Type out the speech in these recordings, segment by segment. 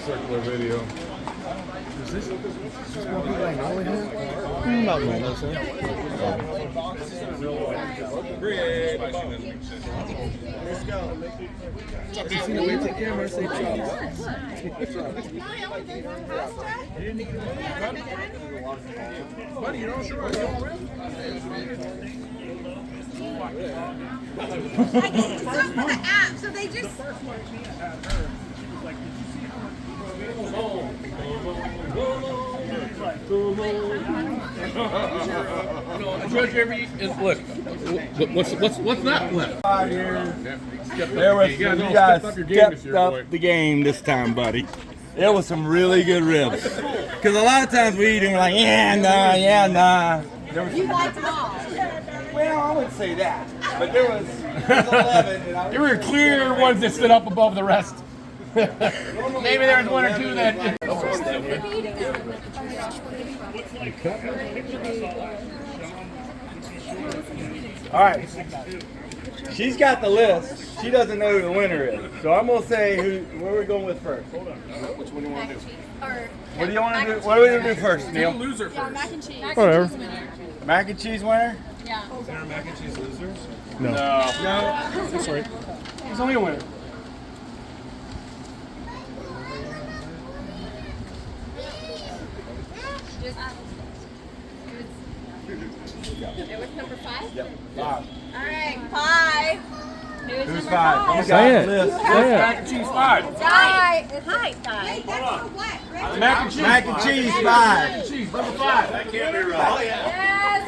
Circular video. Is this more people I know in here? Not normal, sir. Let's go. Have you seen the way to camera? Say Charles. Buddy, you don't sure. I get it from the app, so they just. Judge every look. What's that left? 5 years. There was You guys stepped up the game this time, buddy. There was some really good ribs. Because a lot of times we eat and we're like, yeah, nah. There was You liked them all. well, I wouldn't say that. But there was 11. And I There were clear ones that stood up above the rest. Maybe there was one or two that. All right. She's got the list. She doesn't know who the winner is. So I'm going to say where are we going with first? Hold on. Which one do you want to do? What do you want to do? What do we going to do first, Neil? Loser first. Mac and cheese. Whatever. Mac and cheese winner? Yeah. No. No. Sorry. There's only a winner. It was number 5? Yep. All right, 5. Who's Who's number 5? 5? Say it. List. Say it. Mac and cheese 5. Hi. Hi. Wait, that's for what? Mac and cheese. Mac and cheese 5. Mac and cheese number 5. That can't be right. Yes,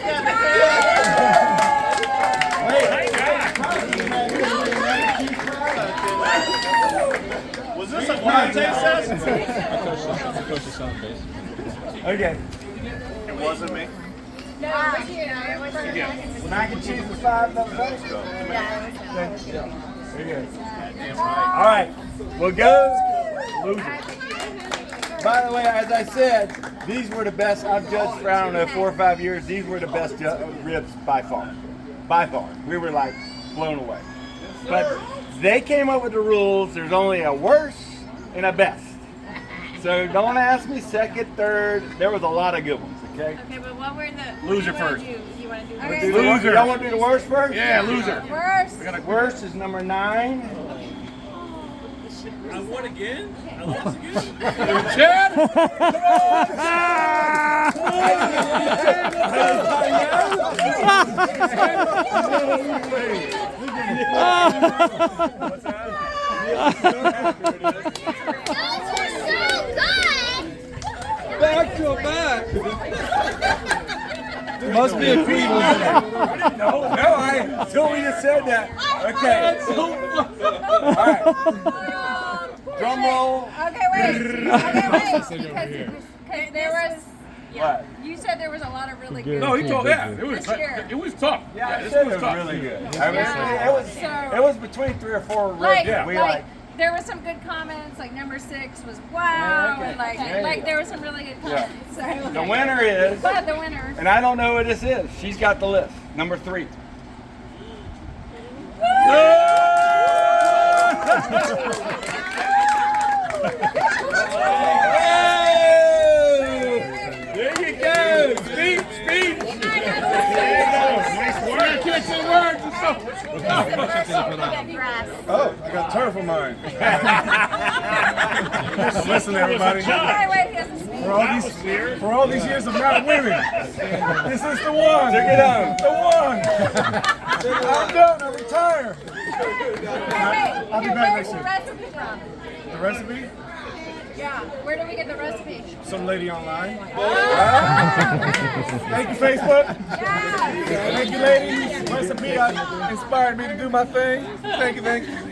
Was this a blind taste test? Okay. It wasn't me. No, it was you. It was you. Mac and cheese was 5. Number 5. Yeah, it was you. Very good. All right. Well, go loser. By the way, as I said, these were the best I've judged for, I don't know, 4 or 5 years. These were the best ribs by far. By far. We were like blown away. But they came up with the rules. There's only a worst and a best. So don't ask me second, third. There was a lot of good ones, okay? Okay, but what were the Loser first. You want to do Do the Loser. Y'all want to do the worst first? Yeah, loser. Worst. Worst is number 9. I won again? I lost again? Chad? Back to back. Must be a cream. No, until we just said that. Okay. All right. Drum roll. Okay, wait. Because there was. What? You said there was a lot of really good. No, he told that. It was tough. Yeah, I this said was it was tough. really good. Yeah. It was between 3 or 4 Like, ribs. We there were some good comments. Like number 6 was wow, Okay. and like There you go. there were some really good Yeah. comments. So, the winner is, But the winner. and I don't know who this is. She's got the list. Number 3. There you go. Speech. Can't say words and stuff. Oh, I got turf on mine. Listen, everybody. Okay, wait, he hasn't speaking. For all these years of not winning, this is the one. Check it out. The one. I'm done. I retire. I'll be back next Where's the year. recipe from? The recipe? Yeah, where do we get the recipe? Some lady online. Ah! Thank you, Facebook. Yeah. Thank you, ladies. Recipe inspired me to do my thing. Thank you.